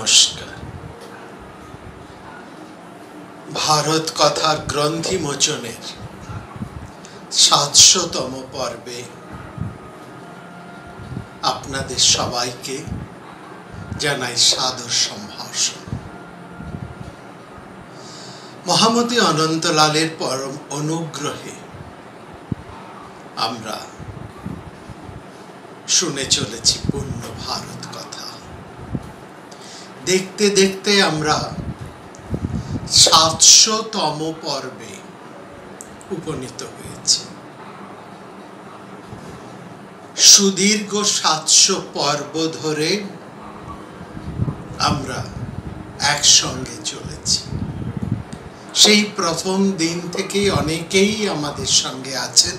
নমস্কার। ভারত কথার গ্রন্থি মোচনের ৭০০তম পর্বে আপনাদের সবাইকে জানাই সাদর সম্ভাষণ। মহামতি অনন্তলালের পরম অনুগ্রহে আমরা শুনে চলেছি পূর্ণ ভারত কথা। দেখতে দেখতে আমরা ৭০০তম পর্বে উপনীত হয়েছি। সুদীর্ঘ ৭০০ পর্ব ধরে আমরা একসঙ্গে চলেছি। সেই প্রথম দিন থেকেই অনেকেই আমাদের সঙ্গে আছেন,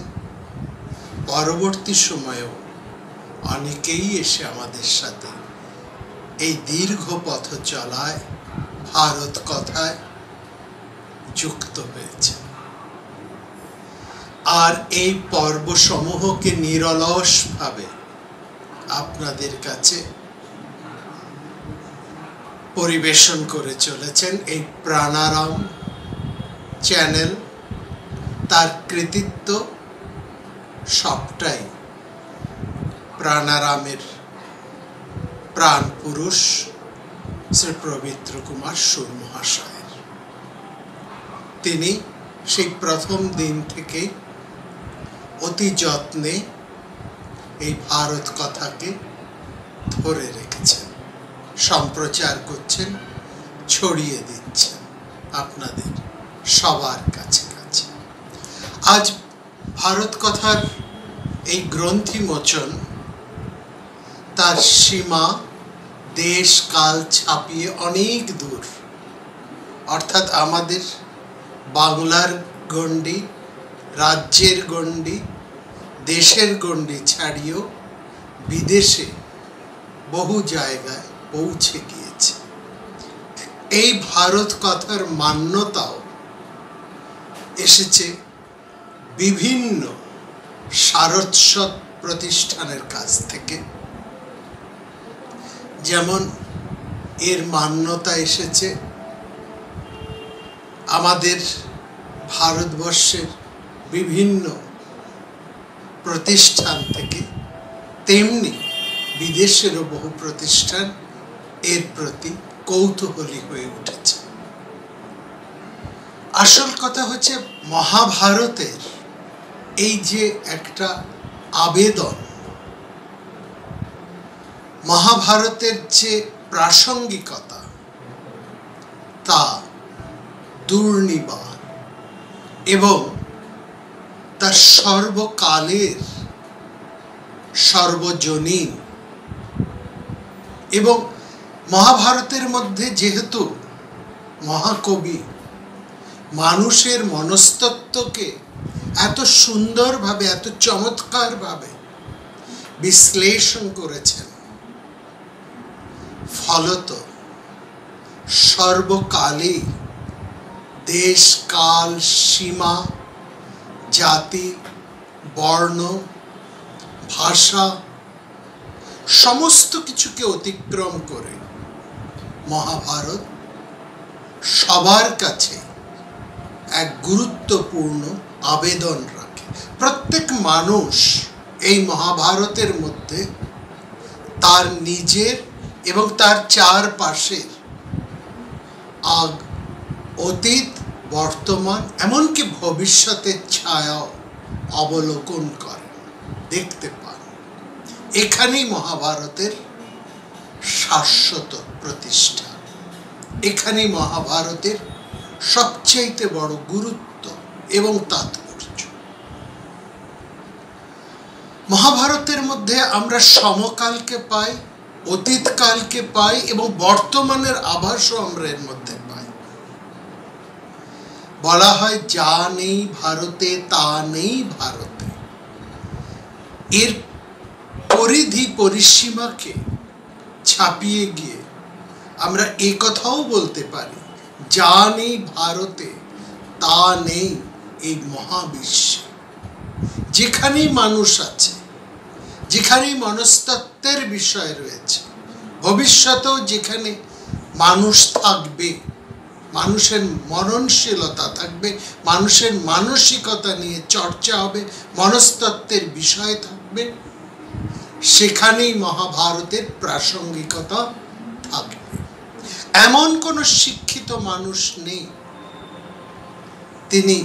পরবর্তী সময়েও অনেকেই এসে আমাদের সাথে এই দীর্ঘ পথ চলায় ভারত কথায় যুক্ত হয়েছে। আর এই পর্বসমূহকে নিরলসভাবে আপনাদের কাছে পরিবেশন করে চলেছেন এই প্রাণারাম চ্যানেল। তার কৃতিত্ব সবটাই প্রাণারামের প্রাণ পুরুষ শ্রী পবিত্র কুমার সুর মহাশয়ের। তিনি সেই প্রথম দিন থেকে অতি যত্নে এই ভারত কথাকে ধরে রেখেছেন, সম্প্রচার করছেন, ছড়িয়ে দিচ্ছেন আপনাদের সবার কাছে কাছে। আজ ভারত কথার এই গ্রন্থি মোচন তার সীমা দেশ কাল ছাপিয়ে অনেক দূর, অর্থাৎ আমাদের বাংলার গণ্ডি, রাজ্যের গণ্ডি, দেশের গণ্ডি ছাড়িয়েও বিদেশে বহু জায়গায় পৌঁছে গিয়েছে। এই ভারত কথার মান্যতাও এসেছে বিভিন্ন সারস্বত প্রতিষ্ঠানের কাছ থেকে। যেমন এর মান্যতা এসেছে আমাদের ভারতবর্ষের বিভিন্ন প্রতিষ্ঠান থেকে, তেমনি বিদেশেরও বহু প্রতিষ্ঠান এর প্রতি কৌতূহলী হয়ে উঠেছে। আসল কথা হচ্ছে মহাভারতের এই যে একটা আবেদন, মহাভারতের যে প্রাসঙ্গিকতা, তা দুর্নিবার এবং তার সর্বকালের সর্বজনীন। এবং মহাভারতের মধ্যে যেহেতু মহাকবি মানুষের মনস্তত্ত্বকে এত সুন্দরভাবে, এত চমৎকারভাবে বিশ্লেষণ করেছেন, ফলত সর্বকালে দেশ কাল সীমা জাতি বর্ণ ভাষা সমস্ত কিছুকে অতিক্রম করে মহাভারত সবার কাছে এক গুরুত্বপূর্ণ আবেদন রাখে। প্রত্যেক মানুষ এই মহাভারতের মধ্যে তার নিজের এবং তার চারপাশের অতীত, বর্তমান, এমনকি ভবিষ্যতের ছায়াও অবলোকন করে, দেখতে পান। এখানেই মহাভারতের শাশ্বত প্রতিষ্ঠা, এখানেই মহাভারতের সবচেয়ে বড় গুরুত্ব এবং তাৎপর্য। মহাভারতের মধ্যে আমরা সমকালকে পাই, অতীতকালকে পাই এবং বর্তমানের আভাসও আমরা এর মধ্যে পাই। বলা হয় যা নেই ভারতে তা নেই ভারতে। এর পরিধি পরিসীমাকে ছাপিয়ে গিয়ে আমরা এই কথাও বলতে পারি যা নেই ভারতে তা নেই এই মহাবিশ্বে। যেখানেই মানুষ আছে, যেখানেই মনস্তত্ত্বের বিষয় রয়েছে, ভবিষ্যতেও যেখানে মানুষ থাকবে, মানুষের মননশীলতা থাকবে, মানুষের মানসিকতা নিয়ে চর্চা হবে, মনস্তত্ত্বের বিষয় থাকবে, সেখানেই মহাভারতের প্রাসঙ্গিকতা থাকবে। এমন কোনো শিক্ষিত মানুষ নেই, তিনি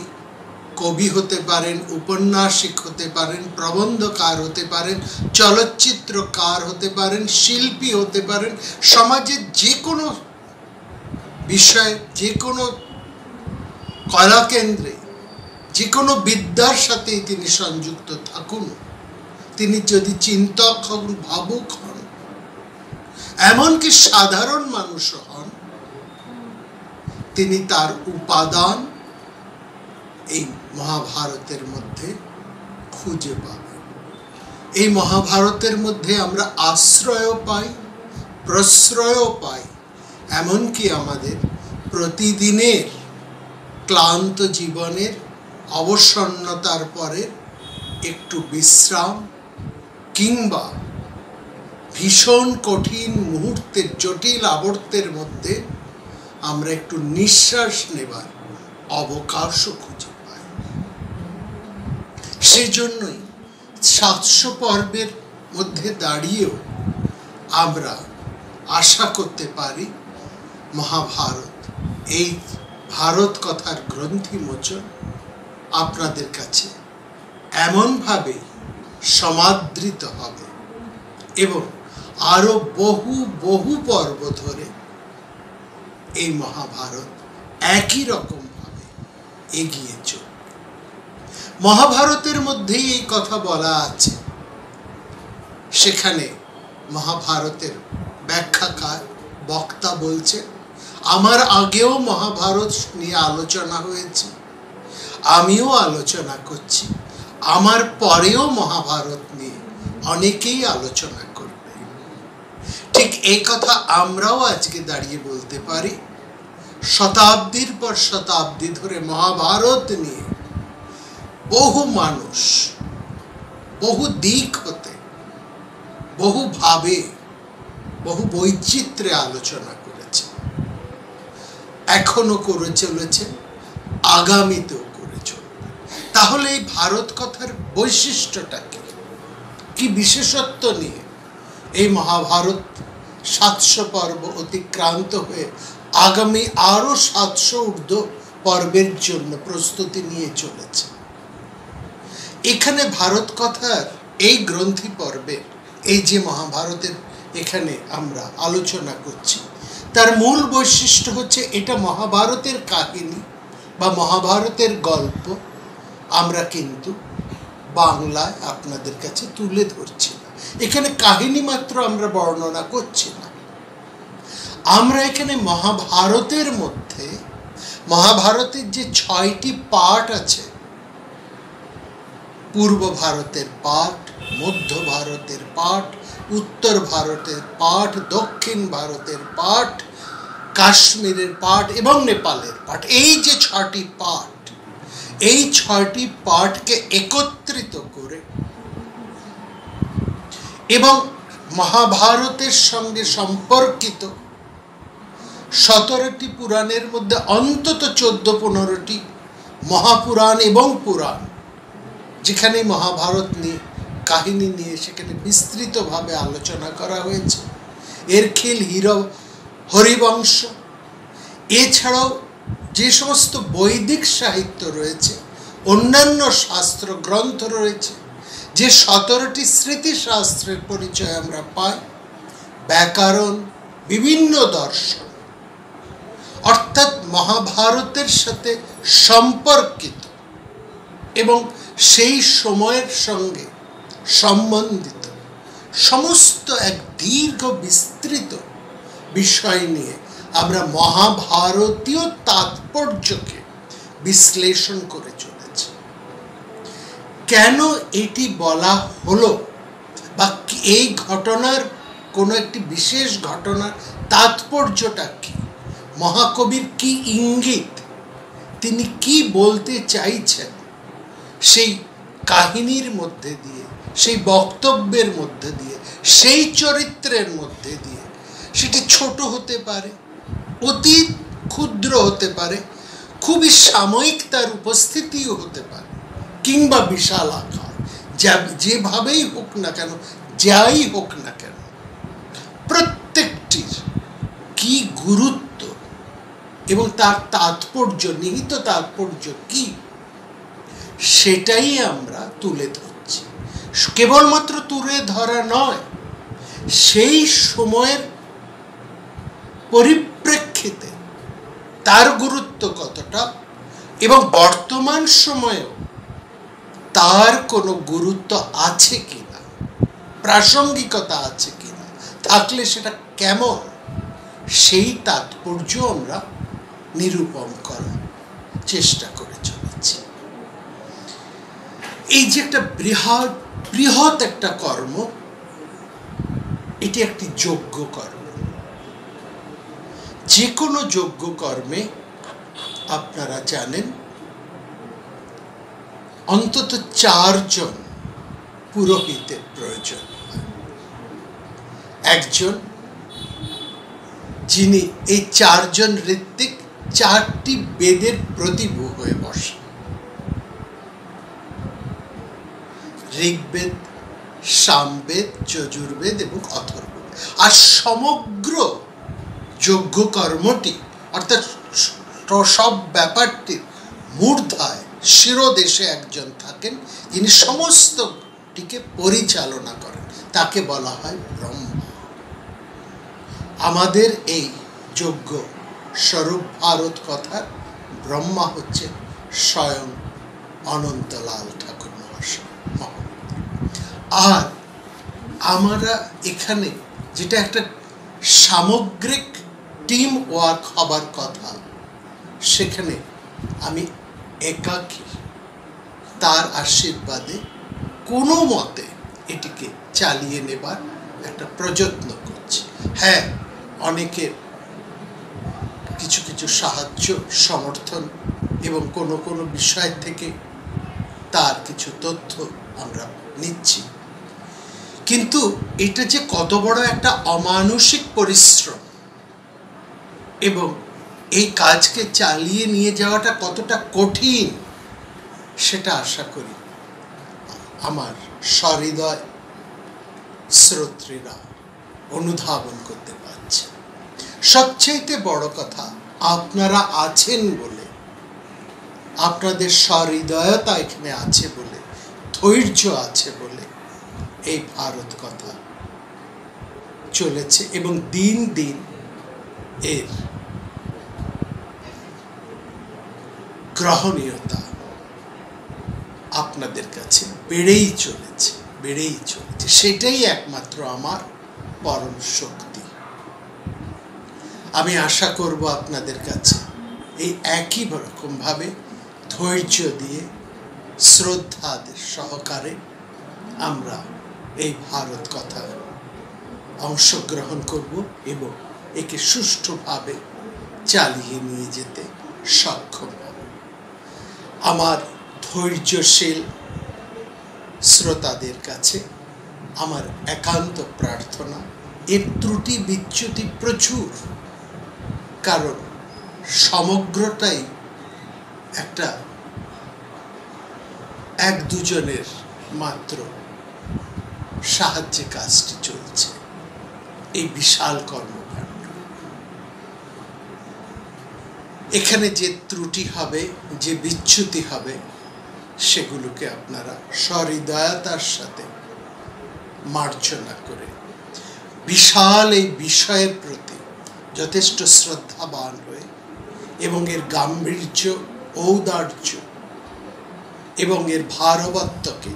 কবি হতে পারেন, উপন্যাসিক হতে পারেন, প্রবন্ধকার হতে পারেন, চলচ্চিত্রকার হতে পারেন, শিল্পী হতে পারেন, সমাজের যে কোনো বিষয়, যে কোনো কলাকেন্দ্রে, যে কোনো বিদ্যার সাথেই তিনি সংযুক্ত থাকুন, তিনি যদি চিন্তক হন, ভাবুক হন, এমনকি সাধারণ মানুষ হন, তিনি তার উপাদান এই মহাভারতের মধ্যে খুঁজে পাবেন। এই মহাভারতের মধ্যে আমরা আশ্রয়ও পাই, প্রশ্রয়ও পাই, এমনকি আমাদের প্রতিদিনের ক্লান্ত জীবনের অবসন্নতার পরে একটু বিশ্রাম কিংবা ভীষণ কঠিন মুহূর্তের জটিল আবর্তের মধ্যে আমরা একটু নিঃশ্বাস নেবার অবকাশও খুঁজে পাই। সেজন্যই 700 পর্বের মধ্যে দাঁড়িয়েও আমরা আশা করতে পারি মহাভারত, এই ভারত কথার গ্রন্থিমোচন আপনাদের কাছে এমনভাবে সমাদৃত হবে এবং আরো বহু বহু পর্ব ধরে এই মহাভারত একই রকমভাবে এগিয়ে চলবে। মহাভারতের মধ্যেই এই কথা বলা আছে, সেখানে মহাভারতের ব্যাখ্যাকার বক্তা বলছে, আমার আগেও মহাভারত নিয়ে আলোচনা হয়েছে, আমিও আলোচনা করছি, আমার পরেও মহাভারত নিয়ে অনেকেই আলোচনা করবে। ঠিক এই কথা আমরাও আজকে দাঁড়িয়ে বলতে পারি। শতাব্দীর পর শতাব্দী ধরে মহাভারত নিয়ে বহু মানুষ বহু দিক হতে, বহু ভাবে, বহু বৈচিত্র্যে আলোচনা করেছে, এখনো করে চলেছে, আগামীতেও করে চলবে। তাহলে এই ভারত কথার বৈশিষ্ট্যটা কি বিশেষত্ব নিয়ে এই মহাভারত 700 পর্ব অতিক্রান্ত হয়ে আগামী আরো 700 ঊর্ধ্ব পর্বের জন্য প্রস্তুতি নিয়ে চলেছে। এখানে ভারত কথার এই গ্রন্থি পর্বে, এই যে মহাভারতের এখানে আমরা আলোচনা করছি, তার মূল বৈশিষ্ট্য হচ্ছে এটা মহাভারতের কাহিনী বা মহাভারতের গল্প আমরা কিন্তু বাংলায় আপনাদের কাছে তুলে ধরছি না। এখানে কাহিনী মাত্র আমরা বর্ণনা করছি না, আমরা এখানে মহাভারতের মধ্যে, মহাভারতের যে 6টি পার্ট আছে, পূর্ব ভারতের পার্ট, মধ্য ভারতের পার্ট, উত্তর ভারতের পার্ট, দক্ষিণ ভারতের পার্ট, কাশ্মীরের পার্ট এবং নেপালের পার্ট, এই যে 6টি পার্ট, এই 6টি পার্টকে একত্রিত করে এবং মহাভারতের সঙ্গে সম্পর্কিত 17টি পুরাণের মধ্যে অন্তত 14-15টি মহাপুরাণ এবং পুরাণ, যেখানে মহাভারত নিয়ে কাহিনী নিয়ে সেখানে বিস্তৃতভাবে আলোচনা করা হয়েছে। এরখিল, হরিবংশ, এছাড়াও যে সমস্ত বৈদিক সাহিত্য রয়েছে, অন্যান্য শাস্ত্র গ্রন্থ রয়েছে, যে 17টি স্মৃতিশাস্ত্রের পরিচয় আমরা পাই, ব্যাকরণ, বিভিন্ন দর্শন, অর্থাৎ মহাভারতের সাথে সম্পর্কিত এবং সেই সময়ের সঙ্গে সম্বন্ধিত সমস্ত এক দীর্ঘ বিস্তৃত বিষয় নিয়ে আমরা মহাভারতীয় তাৎপর্যকে বিশ্লেষণ করে চলেছি। কেন এটি বলা হলো বা এই ঘটনার কোনো একটি বিশেষ ঘটনার তাৎপর্যটা কি, মহাকবির কি ইঙ্গিত, তিনি কি বলতে চাইছেন, সেই কাহিনীর মধ্যে দিয়ে, সেই বক্তব্যের মধ্যে দিয়ে, সেই চরিত্রের মধ্যে দিয়ে, সেটি ছোট হতে পারে, অতি ক্ষুদ্র হতে পারে, খুবই সাময়িক তার উপস্থিতিও হতে পারে, কিংবা বিশাল আকার, যেভাবেই হোক না কেন, যাই হোক না কেন, প্রত্যেকটির কি গুরুত্ব এবং তার তাৎপর্য, নিহিত তাৎপর্য কি, সেটাই আমরা তুলে ধরছি। কেবলমাত্র তুলে ধরা নয়, সেই সময়ের পরিপ্রেক্ষিতে তার গুরুত্ব কতটা এবং বর্তমান সময়েও তার কোনো গুরুত্ব আছে কিনা, প্রাসঙ্গিকতা আছে কিনা, থাকলে সেটা কেমন, সেই তাৎপর্য আমরা নিরূপণ করার চেষ্টা করে চলেছি। এই যে একটা বৃহৎ একটা কর্ম, এটি একটি যজ্ঞ কর্ম। যে কোনো যজ্ঞ কর্মে আপনারা জানেন অন্তত 4 জন পুরোহিতের প্রয়োজন হয়। একজন যিনি এই 4 জন ঋত্বিক 4টি বেদের প্রতিভূ হয়ে বসে, ঋগ্বেদ, সামবেদ, যজুর্বেদ এবং অথর্ববেদ। আর সমগ্র যজ্ঞ কর্মটি অর্থাৎ সব ব্যাপারটির মূর্ধায় শিরোদেশে একজন থাকেন, যিনি সমস্তটিকে পরিচালনা করেন, তাকে বলা হয় ব্রহ্মা। আমাদের এই যজ্ঞ স্বরূপ ভারত কথার ব্রহ্মা হচ্ছে স্বয়ং অনন্তলাল ঠাকুর মহাশয়। আর আমরা এখানে যেটা একটা সামগ্রিক টিম ওয়ার্ক হবার কথা, সেখানে আমি একাকী তার আশীর্বাদে কোনো মতে এটিকে চালিয়ে নেবার একটা প্রযত্ন করছি। হ্যাঁ, অনেকের কিছু কিছু সাহায্য, সমর্থন এবং কোনো কোনো বিষয় থেকে তার কিছু তথ্য আমরা নিচ্ছি, কিন্তু এটা যে কত বড় একটা অমানুষিক পরিশ্রম এবং এই কাজকে চালিয়ে নিয়ে যাওয়াটা কতটা কঠিন, সেটা আশা করি আমার সহৃদয় শ্রোতৃরা অনুধাবন করতে পারছে। সবচাইতে বড় কথা, আপনারা আছেন বলে, আপনাদের সহৃদয়তা এখানে আছে বলে, ধৈর্য আছে বলে এই ভারত কথা চলেছে এবং দিন দিন এর গ্রহণীয়তা আপনাদের কাছে বেড়েই চলেছে। সেটাই একমাত্র আমার পরম শক্তি। আমি আশা করব আপনাদের কাছে এই একই রকমভাবে ধৈর্য দিয়ে, শ্রদ্ধাদের সহকারে আমরা এই ভারত কথা অংশগ্রহণ করব এবং একে সুষ্ঠুভাবে চালিয়ে নিয়ে যেতে সক্ষম হব। আমার ধৈর্যশীল শ্রোতাদের কাছে আমার একান্ত প্রার্থনা, এর ত্রুটি বিচ্যুতি প্রচুর, কারণ সমগ্রটাই একটা 1-2 জনের মাত্র সাহায্যে কাজটি চলছে। এই বিশাল কর্মকাণ্ড, এখানে যে ত্রুটি হবে, যে বিচ্যুতি হবে, সেগুলোকে আপনারা সহৃদয়তার সাথে মার্জনা করে বিশাল এই বিষয়ের প্রতি যথেষ্ট শ্রদ্ধাবান হয়ে এবং এর গাম্ভীর্য, ঔদার্য এবং এর ভারবত্বকে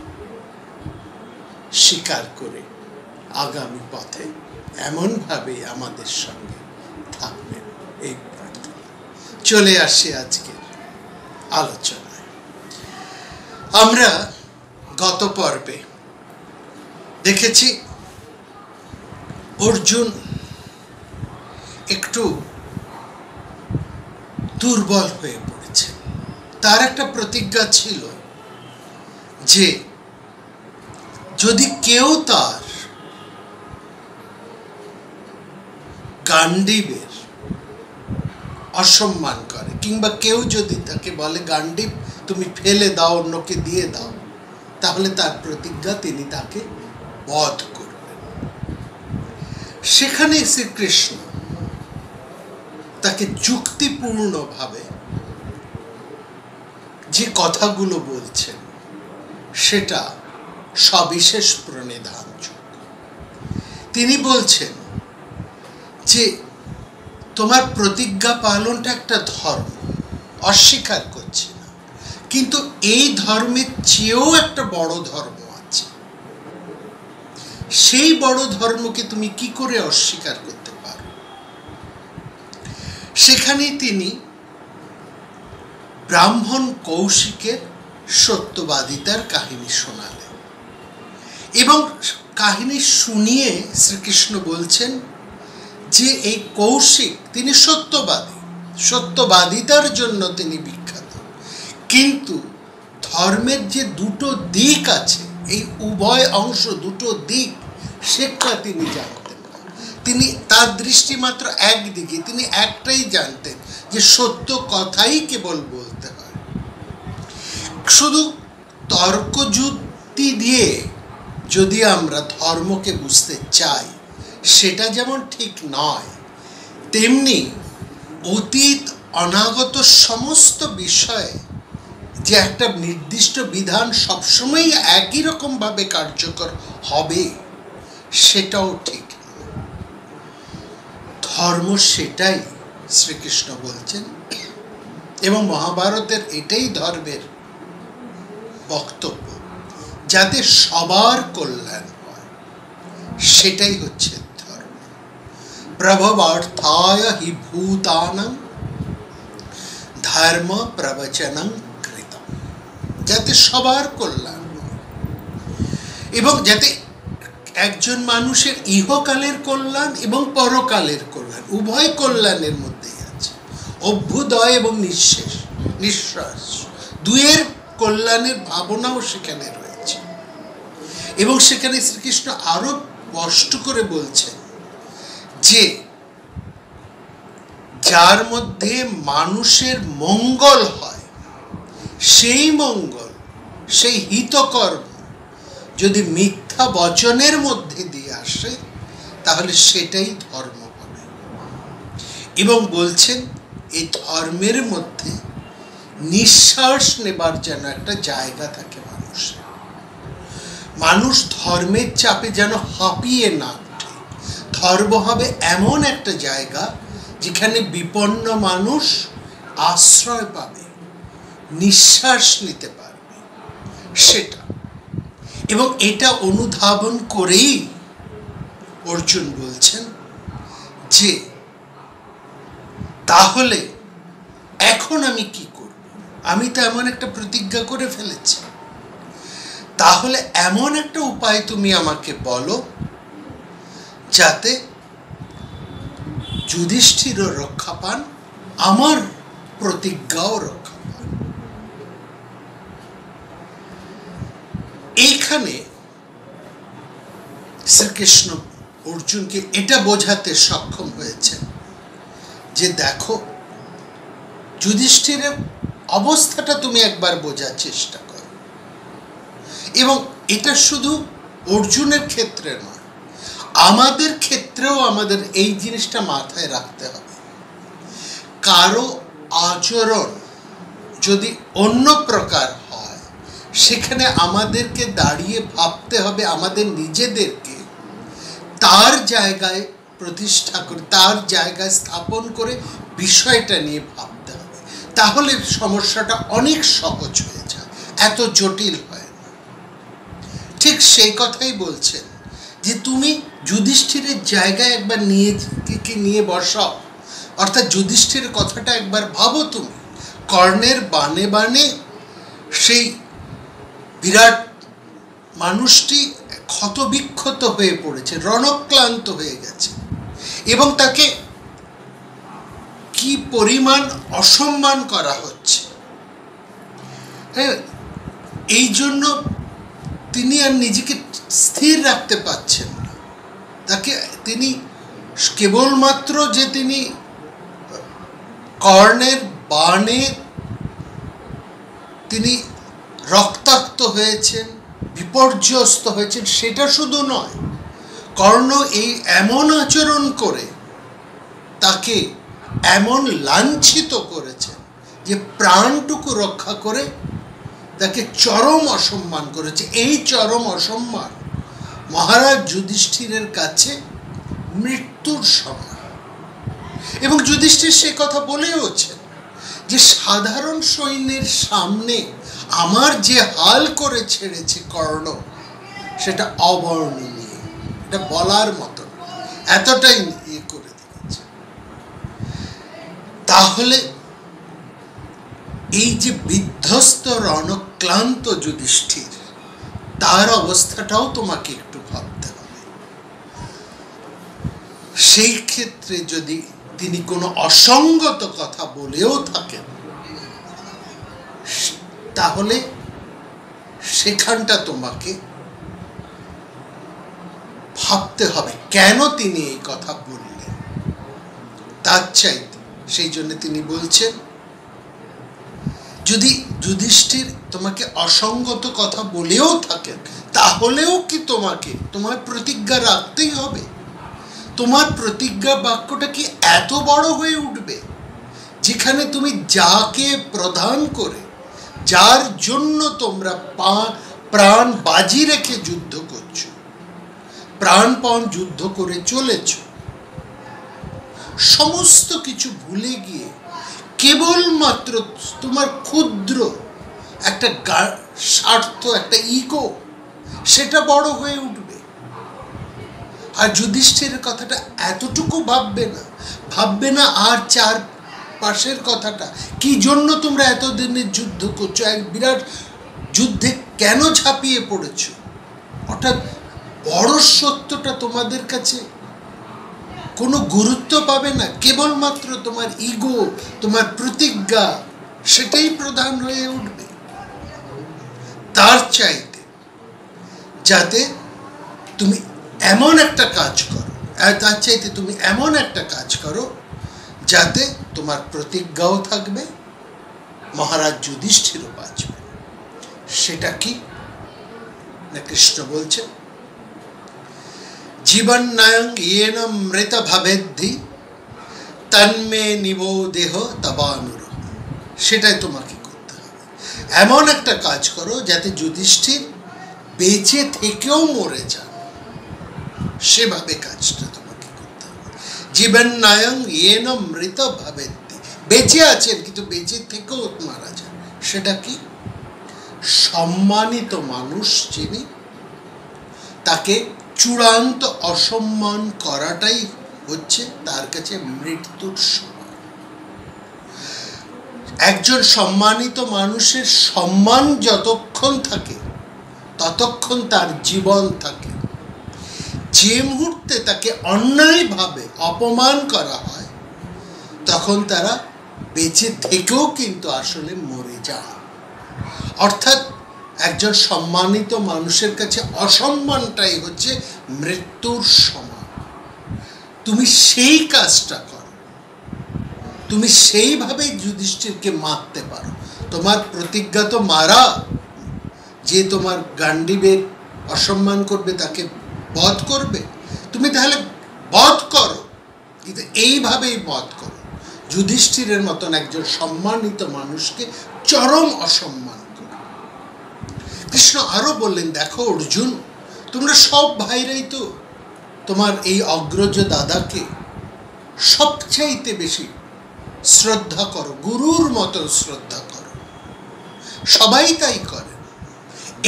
স্বীকার করে আগামী পথে এমনভাবে আমাদের সঙ্গে থাকবেন, এই প্রার্থনা। চলে আসি আজকের আলোচনায়। আমরা গত পর্বে দেখেছি অর্জুন একটু দুর্বল হয়ে পড়েছে। তার একটা প্রতিজ্ঞা ছিল যে যদি কেউ তার গান্ডীবের অসম্মান করে, কিংবা কেউ যদি তাকে বলে গান্ডীব তুমি ফেলে দাও, অন্যকে দিয়ে দাও, তাহলে তার প্রতিজ্ঞা তিনি তাকে বধ করবেন। সেখানে শ্রীকৃষ্ণ তাকে যুক্তিপূর্ণভাবে যে কথাগুলো বলছেন সেটা সবিশেষ প্রণিধানযোগ্য। তিনি বলছেন যে তোমার প্রতিজ্ঞা পালনটা একটা ধর্ম, অস্বীকার করছে না, কিন্তু এই ধর্মের চেয়েও একটা বড় ধর্ম আছে। সেই বড় ধর্মকে তুমি কি করে অস্বীকার করতে পারো? সেখানে তিনি ব্রাহ্মণ কৌশিকের সত্যবাদিতার কাহিনী শোনালেন, এবং কাহিনী শুনিয়ে শ্রীকৃষ্ণ বলছেন যে এই কৌশিক তিনি সত্যবাদী, সত্যবাদিতার জন্য তিনি বিখ্যাত, কিন্তু ধর্মের যে দুটো দিক আছে, এই উভয় অংশ, দুটো দিক, সেটা তিনি জানতেন না। তিনি, তার দৃষ্টি মাত্র একদিকে, তিনি একটাই জানতেন যে সত্য কথাই কেবল বলতে হয়। শুধু তর্ক যুক্তি দিয়ে যদি আমরা ধর্মকে বুঝতে চাই, সেটা যেমন ঠিক নয়, তেমনি অতীত অনাগত সমস্ত বিষয়ে যে একটা নির্দিষ্ট বিধান সবসময় একই রকমভাবে কার্যকর হবে, সেটাও ঠিক নয়। ধর্ম সেটাই শ্রীকৃষ্ণ বলছেন, এবং মহাভারতের এটাই ধর্মের বক্তব্য, যাতে সবার কল্যাণ হয়, সেটাই হচ্ছে ধর্ম। প্রভবার্থায় হি ভূতানাং ধর্ম প্রবচনং কৃতম, যাতে সবার কল্যাণ হয়, এবং যাতে একজন মানুষের ইহকালের কল্যাণ এবং পরকালের কল্যাণ, উভয় কল্যাণের মধ্যেই আছে। অভ্যুদয় এবং নিঃশ্বাস দুয়ের কল্যাণের ভাবনাও সেখানে রয়েছে। এবং সেখানে শ্রীকৃষ্ণ আরো স্পষ্ট করে বলছেন যে যার মধ্যে মানুষের মঙ্গল হয়, সেই মঙ্গল, সেই হিতকর্ম যদি মিথ্যা বচনের মধ্যে দিয়ে আসে, তাহলে সেটাই ধর্ম হবে। এবং বলছেন এই ধর্মের মধ্যে নিঃশ্বাস নেবার যেন একটা জায়গা থাকে মানুষের। মানুষ ধর্মের চাপে যেন হাঁপিয়ে না ওঠে। ধর্ম হবে এমন একটা জায়গা যেখানে বিপন্ন মানুষ আশ্রয় পাবে, নিঃশ্বাস নিতে পারবে, সেটা। এবং এটা অনুধাবন করেই অর্জুন বলছেন যে তাহলে এখন আমি কি করব? আমি তো এমন একটা প্রতিজ্ঞা করে ফেলেছি, তাহলে এমন একটা উপায় তুমি আমাকে বলো যাতে যুধিষ্ঠিরও রক্ষা পান, আমার প্রতিজ্ঞাও রক্ষা পান। এইখানে শ্রীকৃষ্ণ অর্জুনকে এটা বোঝাতে সক্ষম হয়েছেন যে দেখো, যুধিষ্ঠিরের অবস্থাটা তুমি একবার বোঝার চেষ্টা করো। এবং এটা শুধু অর্জুনের ক্ষেত্রে নয়, আমাদের ক্ষেত্রেও আমাদের এই জিনিসটা মাথায় রাখতে হবে। কারো আচরণ যদি অন্য প্রকার হয়, সেখানে আমাদেরকে দাঁড়িয়ে ভাবতে হবে, আমাদের নিজেদেরকে তার জায়গায় প্রতিষ্ঠা করে, তার জায়গায় স্থাপন করে বিষয়টা নিয়ে ভাবতে হবে। তাহলে সমস্যাটা অনেক সহজ হয়ে যায়, এত জটিল হয় না। ঠিক সেই কথাই বলছেন যে তুমি যুধিষ্ঠিরের জায়গায় একবার নিয়ে বসাও, অর্থাৎ যুধিষ্ঠিরের কথাটা একবার ভাবো। তুমি কর্ণের বানে বানে সেই বিরাট মানুষটি ক্ষতবিক্ষত হয়ে পড়েছে, রণক্লান্ত হয়ে গেছে, এবং তাকে কি পরিমাণ অসম্মান করা হচ্ছে। হ্যাঁ, এই জন্য তিনি আর নিজেকে স্থির রাখতে পারছেন না। তাকে তিনি কেবলমাত্র যে তিনি কর্ণের বাণে তিনি রক্তাক্ত হয়েছেন, বিপর্যস্ত হয়েছেন, সেটা শুধু নয়, কর্ণ এই এমন আচরণ করে তাকে এমন লাঞ্ছিত করেছেন যে প্রাণটুকু রক্ষা করে তাকে চরম অসম্মান করেছে। এই চরম অসম্মান মহারাজ যুধিষ্ঠিরের কাছে মৃত্যুর সমান। এবং যুধিষ্ঠির সে কথা বলেওছেন যে সাধারণ সৈন্যের সামনে আমার যে হাল করে ছেড়েছে কর্ণ, সেটা অবর্ণনীয়, এটা বলার মতো, এতটাই ইয়ে করে দিয়েছে। তাহলে এই যে বিধ্বস্ত রণক্লান্ত যুধিষ্ঠির, তার অবস্থাটাও তোমাকে একটু ভাবতে হবে। সেই ক্ষেত্রে যদি তিনি কোনো অসঙ্গত কথা বলেও থাকেন, তাহলে সেখানটা তোমাকে ভাবতে হবে কেন তিনি এই কথা বললেন। তার চাইতে সেই জন্য তিনি বলছেন, যদি যুধিষ্ঠির তোমাকে অসঙ্গত কথা বলেও থাকেন, তাহলেও কি তোমাকে তোমার প্রতিজ্ঞা রাখতেই হবে? তোমার প্রতিজ্ঞা বাক্যটা কি এত বড় হয়ে উঠবে যেখানে তুমি যাকে প্রধান করে, যার জন্য তোমরা প্রাণ বাজি রেখে যুদ্ধ করছো, প্রাণপণ যুদ্ধ করে চলেছ, সমস্ত কিছু ভুলে গিয়ে কেবলমাত্র তোমার ক্ষুদ্র একটা স্বার্থ, একটা ইগো, সেটা বড় হয়ে উঠবে? আর যুধিষ্ঠিরের কথাটা এতটুকু ভাববে না আর চার পাশের কথাটা, কি জন্য তোমরা এতদিনের যুদ্ধ করছো, এক বিরাট যুদ্ধে কেন ঝাঁপিয়ে পড়েছ? অর্থাৎ বড় সত্যটা তোমাদের কাছে কোনো গুরুত্ব পাবে না, কেবলমাত্র তোমার ইগো, তোমার প্রতিজ্ঞা, সেটাই প্রধান হয়ে উঠবে। তার চাইতে যাতে তুমি এমন একটা কাজ করো, তুমি এমন একটা কাজ করো যাতে তোমার প্রতিজ্ঞাও থাকবে, মহারাজ যুধিষ্ঠিরও বাঁচবে। সেটা কি না কৃষ্ণ বলছেন, জীবন্নয়ং येन মৃত ভবেদ্ধি তন্মে নিবো দেহ তবানুর। সেটাই তোমাকে করতে হবে। এমন একটা কাজ করো যাতে যুধিষ্ঠির বেঁচে থেকেও মরে যান, সেভাবে কাজটা তোমাকে করতে হবে। জীবন্নয়ং येन মৃত ভবেদ্ধি, বেঁচে আছেন কিন্তু বেঁচে থেকেও মারা যান। সেটা কি? সম্মানিত মানুষ যিনি, তাকে চূড়ান্ত অসম্মান করাটাই হচ্ছে তার কাছে মৃত্যুর সমান। একজন সম্মানিত মানুষের সম্মান যতক্ষণ থাকে ততক্ষণ তার জীবন থাকে। যে মুহূর্তে তাকে অন্যায়ভাবে অপমান করা হয়, তখন তারা বেঁচে থেকেও কিন্তু আসলে মরে যায়। অর্থাৎ একজন সম্মানিত মানুষের কাছে অসম্মানটাই হচ্ছে মৃত্যুর সমান। তুমি সেই কাজটা করো, তুমি সেইভাবেই যুধিষ্ঠিরকে মারতে পারো। তোমার প্রতিজ্ঞা তো মারা, যে তোমার গান্ডীবের অসম্মান করবে তাকে বধ করবে, তুমি তাহলে বধ করো, কিন্তু এইভাবেই বধ করো। যুধিষ্ঠিরের মতন একজন সম্মানিত মানুষকে চরম অসম্মান করো। কৃষ্ণ আরো বললেন, দেখো অর্জুন, তোমরা সব ভাইরাই তো তোমার এই অগ্রজ দাদাকে সবচাইতে বেশি শ্রদ্ধা করো, গুরুর মতো শ্রদ্ধা করো, সবাই তাই করে।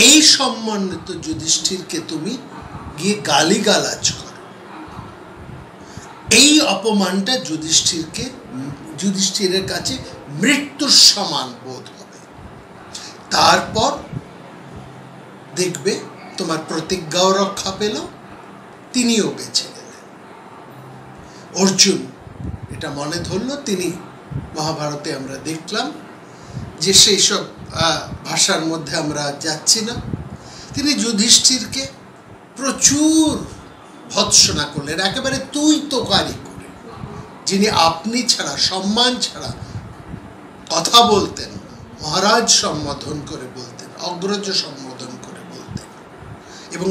এই সম্মানিত যুধিষ্ঠিরকে তুমি গিয়ে গালিগালাজ করো, এই অপমানটা যুধিষ্ঠিরের কাছে মৃত্যুর সমান বোধ হবে। তারপর দেখবে তোমার প্রতিজ্ঞাও রক্ষা পেল, তিনিও বেঁচে গেলেন। অর্জুন এটা মনে ধরল। তিনি মহাভারতে আমরা দেখলাম যে সেই সব ভাষার মধ্যে আমরা যাচ্ছি না, তিনি যুধিষ্ঠিরকে প্রচুর ভৎসনা করলেন, একেবারে তুই তোকারি করে, যিনি আপনি ছাড়া, সম্মান ছাড়া কথা বলতেন না, মহারাজ সম্বোধন করে বলতেন, অগ্রজ সম্বোধন করে বলতেন। এবং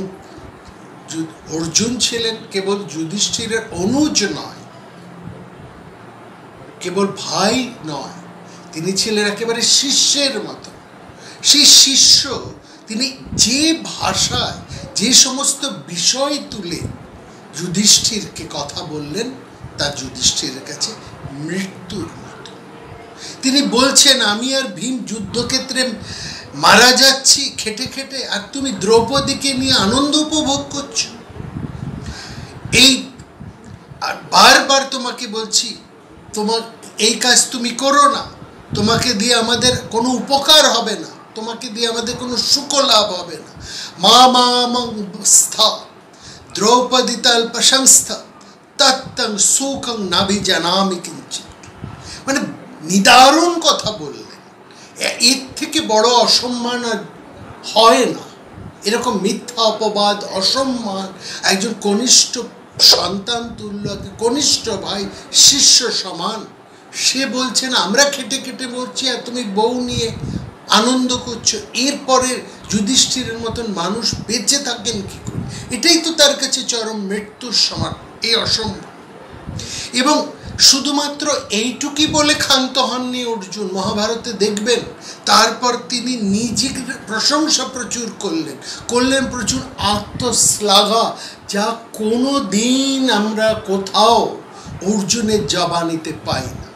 অর্জুন ছিলেন কেবল যুধিষ্ঠিরের অনুজ নয়, কেবল ভাই নয়, তিনি ছিলেন একেবারে শিষ্যের মতো। সেই শিষ্য তিনি যে ভাষায় যে সমস্ত বিষয় তুলে যুধিষ্ঠিরকে কথা বললেন, তা যুধিষ্ঠিরের কাছে মৃত্যুর মতো। তিনি বলছেন, আমি আর ভীম যুদ্ধক্ষেত্রে মারা যাচ্ছি খেটে খেটে, আর তুমি দ্রৌপদীকে নিয়ে আনন্দ উপভোগ করছো। এই আর বারবার তোমাকে বলছি, তোমার এই কাজ তুমি করো না, তোমাকে দিয়ে আমাদের কোনো উপকার হবে না, তোমাকে দিয়ে আমাদের কোনো সুখ লাভ হবে না। মা মাস্থা দ্রৌপদী তল্পসংস্থা তত্তং সুখং নাভিজানামি কিঞ্চিৎ। মানে নিদারুণ কথা বললেন। এর থেকে বড় অসম্মান আর হয় না। এরকম মিথ্যা অপবাদ, অসম্মান, একজন কনিষ্ঠ সন্তান তুল্য, কনিষ্ঠ ভাই, শিষ্য সমান, সে বলছেন আমরা খেটে খেটে মরছি আর তুমি বউ নিয়ে আনন্দ করছো। এরপরে যুধিষ্ঠিরের মতন মানুষ বেঁচে থাকেন কি করে? এটাই তো তার কাছে চরম মৃত্যুর সমান। এই অসম্ভব। এবং শুধুমাত্র এইটুকুই বলে ক্ষান্ত হননি অর্জুন। মহাভারতে দেখবেন তারপর তিনি নিজের প্রশংসা প্রচুর করলেন প্রচুর আত্মশ্লাঘা, যা কোনো দিন আমরা কোথাও অর্জুনের জবানিতে পাই না।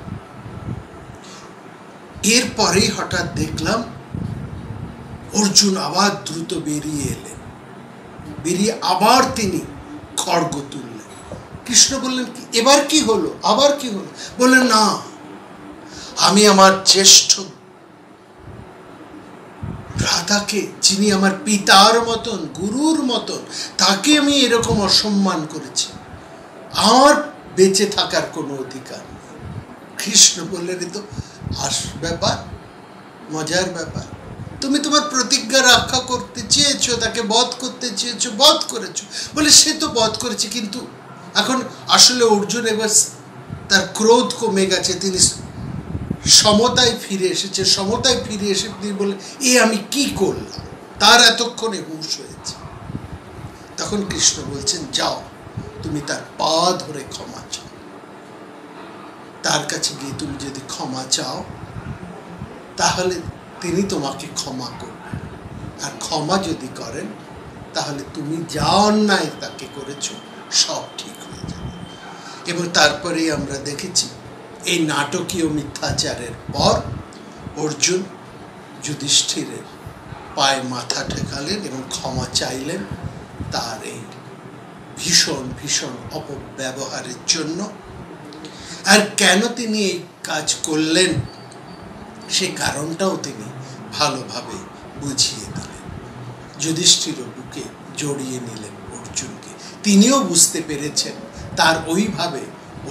এরপরেই হঠাৎ দেখলাম অর্জুন আবার দ্রুত বেরিয়ে এলেন, বেরিয়ে আবার তিনি খড়গ তুললেন। কৃষ্ণ বললেন, কি এবার কি হলো, আবার কি হলো? বললেন, না, আমি আমার জ্যেষ্ঠ ভ্রাতাকে, যিনি আমার পিতার মতন, গুরুর মতন, তাকে আমি এরকম অসম্মান করেছি, আমার বেঁচে থাকার কোনো অধিকার নেই। কৃষ্ণ বললেন, এ তো ব্যাপার, মজার ব্যাপার। তুমি তোমার প্রতিজ্ঞা রক্ষা করতে চেয়েছো, তাকে বধ করতে চেয়েছো, বধ করেছো। বলে, সে তো বধ করেছে, কিন্তু এখন আসলে অর্জুন এবার তার ক্রোধ কমে গেছে, তিনি সমতায় ফিরে এসেছে। সমতায় ফিরে এসে তিনি বলে, এ আমি কি করলাম? তার এতক্ষণে হুঁশ হয়েছে। তখন কৃষ্ণ বলছেন, যাও, তুমি তার পা ধরে ক্ষমা চাও। তার কাছে গিয়ে তুমি যদি ক্ষমা চাও, তাহলে তিনি তোমাকে ক্ষমা করবেন। আর ক্ষমা যদি করেন, তাহলে তুমি যা অন্যায় তাকে করেছ সব ঠিক হয়ে যাবে। এবং তারপরেই আমরা দেখেছি এই নাটকীয় মিথ্যাচারের পর অর্জুন যুধিষ্ঠিরের পায়ে মাথা ঠেকালেন এবং ক্ষমা চাইলেন তার এই ভীষণ ভীষণ অপব্যবহারের জন্য। আর কেন তিনি এই কাজ করলেন, সে কারণটাও তিনি ভালোভাবে বুঝিয়ে দিলেন। যুধিষ্ঠিরও বুকে জড়িয়ে নিলেন অর্জুনকে। তিনিও বুঝতে পেরেছেন তার ওইভাবে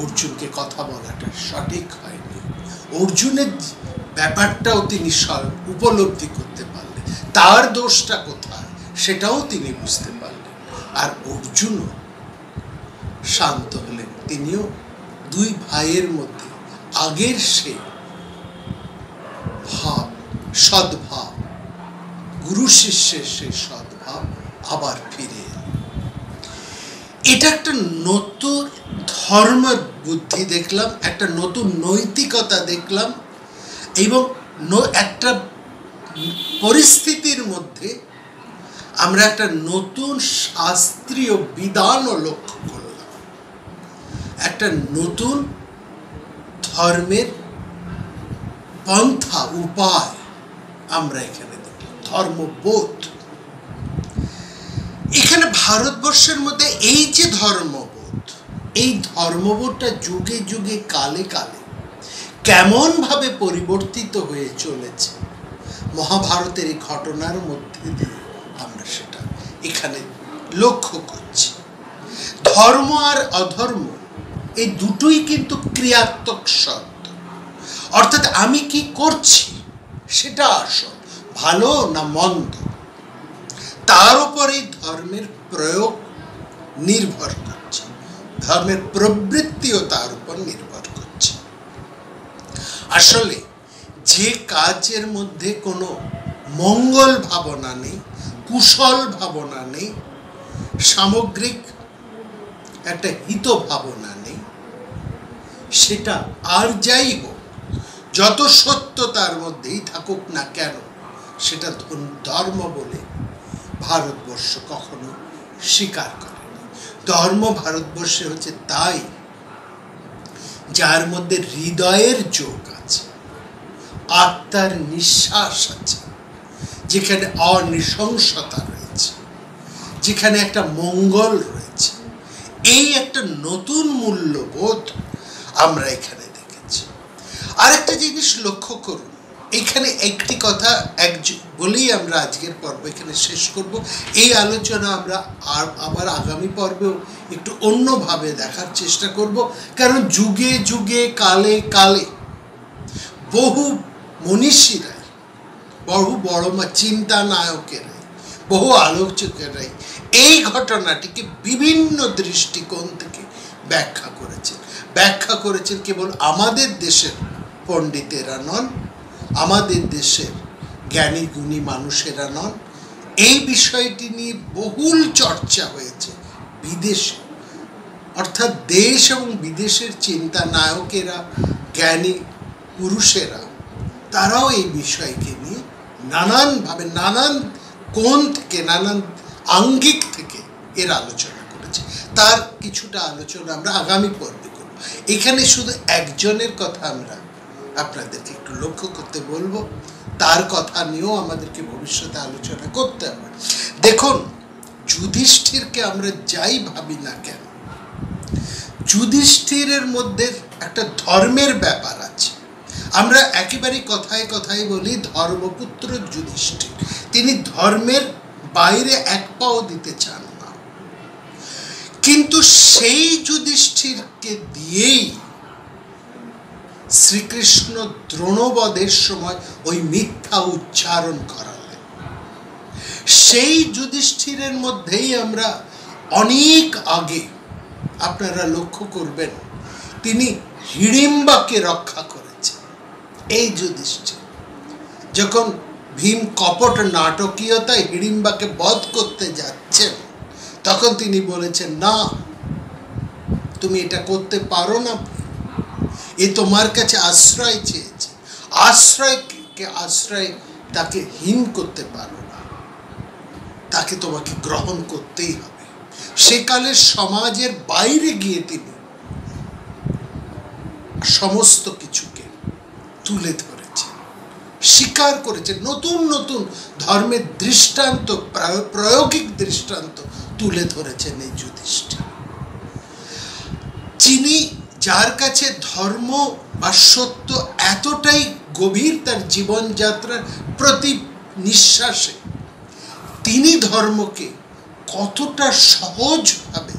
অর্জুনকে কথা বলাটা সঠিক হয়নি। অর্জুনের ব্যাপারটাও তিনি উপলব্ধি করতে পারলেন, তার দোষটা কোথায় সেটাও তিনি বুঝতে পারলেন। আর অর্জুনও শান্ত হলেন। তিনিও দুই ভাইয়ের মধ্যে আগের সে ভাব, সদ্ভাব, গুরু শিষ্যের সেই সদ্ভাব আবার ফিরে এল। এটা একটা নতুন ধর্ম বুদ্ধি দেখলাম, একটা নতুন নৈতিকতা দেখলাম, এবং একটা পরিস্থিতির মধ্যে আমরা একটা নতুন শাস্ত্রীয় বিধানও লক্ষ্য করলাম। একটা নতুন ধর্মের পন্থা, উপায় আমরা এখানে দেখলাম, ধর্মবোধ। এখানে ভারতবর্ষের মধ্যে এই যে ধর্মবোধ, এই ধর্মবোধটা যুগে যুগে কালে কালে কেমনভাবে পরিবর্তিত হয়ে চলেছে, মহাভারতের এই ঘটনার মধ্যে দিয়ে আমরা সেটা এখানে লক্ষ্য করছি। ধর্ম আর অধর্ম এই দুটোই কিন্তু ক্রিয়াত্মক শব্দ, অর্থাৎ আমি কি করছি সেটা আসল, ভালো না মন্দ, তার উপরে ধর্মের প্রয়োগ নির্ভর করছে, ধর্মের প্রবৃত্তিও তার উপর নির্ভর আসলে যে কাজের মধ্যে কোনো মঙ্গল ভাবনা নেই, কুশল ভাবনা নেই, সামগ্রিক একটা হিত ভাবনা নেই, সেটা আর যাই হোক, যত সত্য তার মধ্যেই থাকুক না কেন, সেটা ধর্ম বলে ভারতবর্ষ কখনো স্বীকার করেনি। ধর্ম ভারতবর্ষে হচ্ছে তাই যার মধ্যে হৃদয়ের যোগ আছে, আত্মার নিঃশ্বাস আছে, যেখানে অনৃশংসতা রয়েছে, যেখানে একটা মঙ্গল রয়েছে। এই একটা নতুন মূল্যবোধ আমরা এখানে দেখেছি। আরেকটা জিনিস লক্ষ্য করুন, এখানে একটি কথা বলেই আমরা আজকের পর্ব এখানে শেষ করব। এই আলোচনা আমরা আবার আগামী পর্বেও একটু অন্যভাবে দেখার চেষ্টা করব, কারণ যুগে যুগে কালে কালে বহু মনীষীরাই, বহু বড় চিন্তা নায়কেরাই, বহু আলোচকেরাই এই ঘটনাটিকে বিভিন্ন দৃষ্টিকোণ থেকে ব্যাখ্যা করেছেন। কেবল আমাদের দেশের পণ্ডিতেরা নন, আমাদের দেশের জ্ঞানী গুণী মানুষেরা নন, এই বিষয়টি নিয়ে বহুল চর্চা হয়েছে বিদেশে, অর্থাৎ দেশ এবং বিদেশের চিন্তা নায়কেরা, জ্ঞানী পুরুষেরা, তারাও এই বিষয়কে নিয়ে নানানভাবে, নানান কোণ থেকে, নানান আঙ্গিক থেকে এর আলোচনা করেছে। তার কিছুটা আলোচনা আমরা আগামী পর্বে করব। এখানে শুধু একজনের কথা আমরা আপনাদেরকে একটু লক্ষ্য করতে বলবো, তার কথা নিয়েও আমাদেরকে ভবিষ্যতে আলোচনা করতে হবে। দেখুন, যুধিষ্ঠিরকে আমরা যাই ভাবি না কেন, যুধিষ্ঠিরের মধ্যে একটা ধর্মের ব্যাপার আছে। আমরা একেবারেই কথায় কথায় বলি ধর্মপুত্র যুধিষ্ঠির, তিনি ধর্মের বাইরে এক পাও দিতে চান না, কিন্তু সেই যুধিষ্ঠিরকে দিয়েই শ্রীকৃষ্ণ দ্রোণবধের সময় ওই মিথ্যা উচ্চারণ করালেন। সেই যুধিষ্ঠিরের মধ্যেই আমরা অনেক আগে, আপনারা লক্ষ্য করবেন, তিনি হিড়িম্বাকে রক্ষা করেছেন। এই যুধিষ্ঠির যখন ভীম কপট নাটকীয়তায় হিড়িম্বাকে বধ করতে যাচ্ছেন, তখন তিনি বলেছেন, না, তুমি এটা করতে পারো না, এ তোমার কাছে আশ্রয় চেয়েছে, আশ্রয় তাকে হীন করতে পারো না, তাকে তোমাকে গ্রহণ করতেই হবে। সেকালের সমাজের বাইরে গিয়ে তিনি সমস্ত কিছুকে তুলে ধরেছেন, স্বীকার করেছেন, নতুন নতুন ধর্মের দৃষ্টান্ত, প্রায়োগিক দৃষ্টান্ত তুলে ধরেছেন এই যুধিষ্ঠির, যিনি, যার কাছে ধর্ম বা সত্য এতটাই গভীর তার জীবনযাত্রার প্রতি নিঃশ্বাসে, তিনি ধর্মকে কতটা সহজভাবে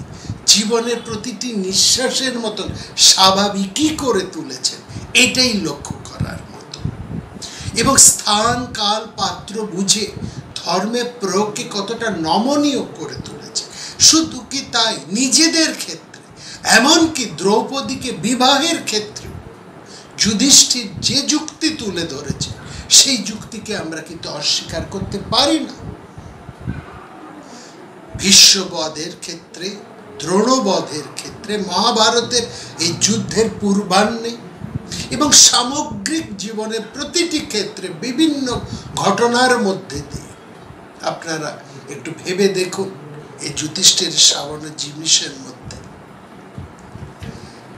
জীবনের প্রতিটি নিঃশ্বাসের মতন স্বাভাবিকই করে তুলেছেন, এটাই লক্ষ্য করার মতো। এবং স্থান কাল পাত্র বুঝে ধর্মের প্রয়োগকে কতটা নমনীয় করে তুলেছে। শুধু কি তাই, নিজেদের ক্ষেত্রে, এমনকি দ্রৌপদীকে বিবাহের ক্ষেত্রে যুধিষ্ঠির যে যুক্তি তুলে ধরেছে, সেই যুক্তিকে আমরা কিন্তু অস্বীকার করতে পারি না। ভীষ্মবধের ক্ষেত্রে, দ্রোণবধের ক্ষেত্রে, মহাভারতের এই যুদ্ধের পূর্বাহ্নে এবং সামগ্রিক জীবনের প্রতিটি ক্ষেত্রে বিভিন্ন ঘটনার মধ্যে দিয়ে আপনারা একটু ভেবে দেখুন, এই যুধিষ্ঠিরের সামান্য জিনিসের মধ্যে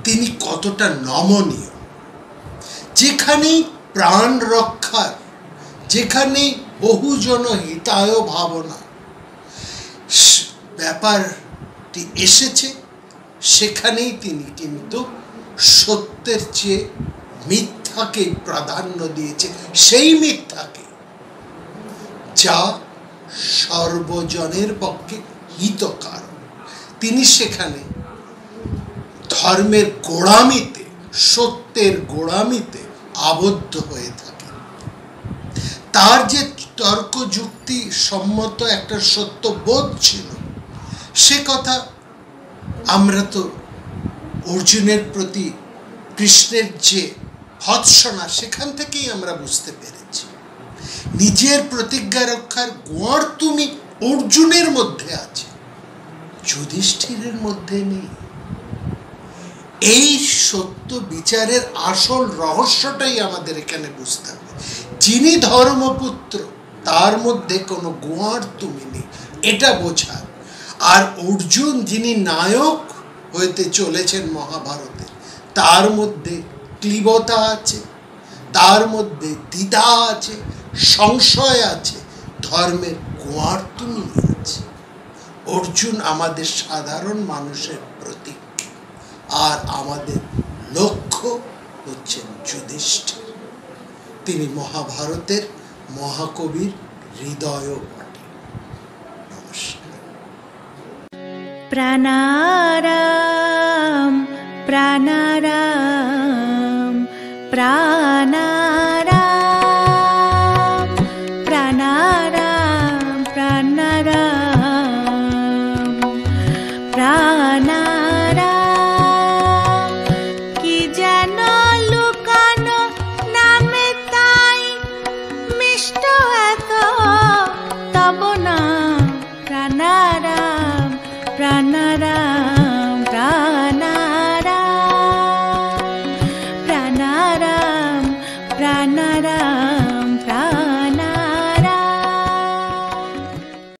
তিনি কতটা নমনীয়। যেখানেই প্রাণ রক্ষার, যেখানেই বহুজন হিতায় ভাবনা ব্যাপারটি এসেছে, সেখানেই তিনি কিন্তু সত্যের চেয়ে মিথ্যাকে প্রাধান্য দিয়েছে, সেই মিথ্যাকে যা সর্বজনের পক্ষে হিতকার। তিনি সেখানে ধর্মের গোড়ামিতে, সত্যের গোড়ামিতে আবদ্ধ হয়ে থাকেন। তার যে তর্ক যুক্তি সম্মত একটা সত্যবোধ ছিল, সে কথা আমরা তো অর্জুনের প্রতি কৃষ্ণের যে ভৎসনা, সেখান থেকেই আমরা বুঝতে পেরেছি নিজের প্রতিজ্ঞা রক্ষার গুণ তুমি অর্জুনের মধ্যে আছে, যুধিষ্ঠিরের মধ্যে নেই। এই সত্য বিচারের আসল রহস্যটাই আমাদের এখানে বুঝতে হবে। যিনি ধর্মপুত্র তার মধ্যে কোনো গুণ তুমি নেই, এটা বোঝা। আর অর্জুন যিনি নায়ক হইতে চলেছেন মহাভারতে, তার মধ্যে ক্লীবতা আছে, তার মধ্যে দ্বিধা আছে, সংশয় আছে, ধর্মের গুণ তুমি আছে। অর্জুন আমাদের সাধারণ মানুষের প্রতীক, আর আমাদের লক্ষ্য হচ্ছেন যুধিষ্ঠির। তিনি মহাভারতের মহাকবির হৃদয়ও বটে। নমস্কার। প্রাণারাম প্রাণারাম প্রাণা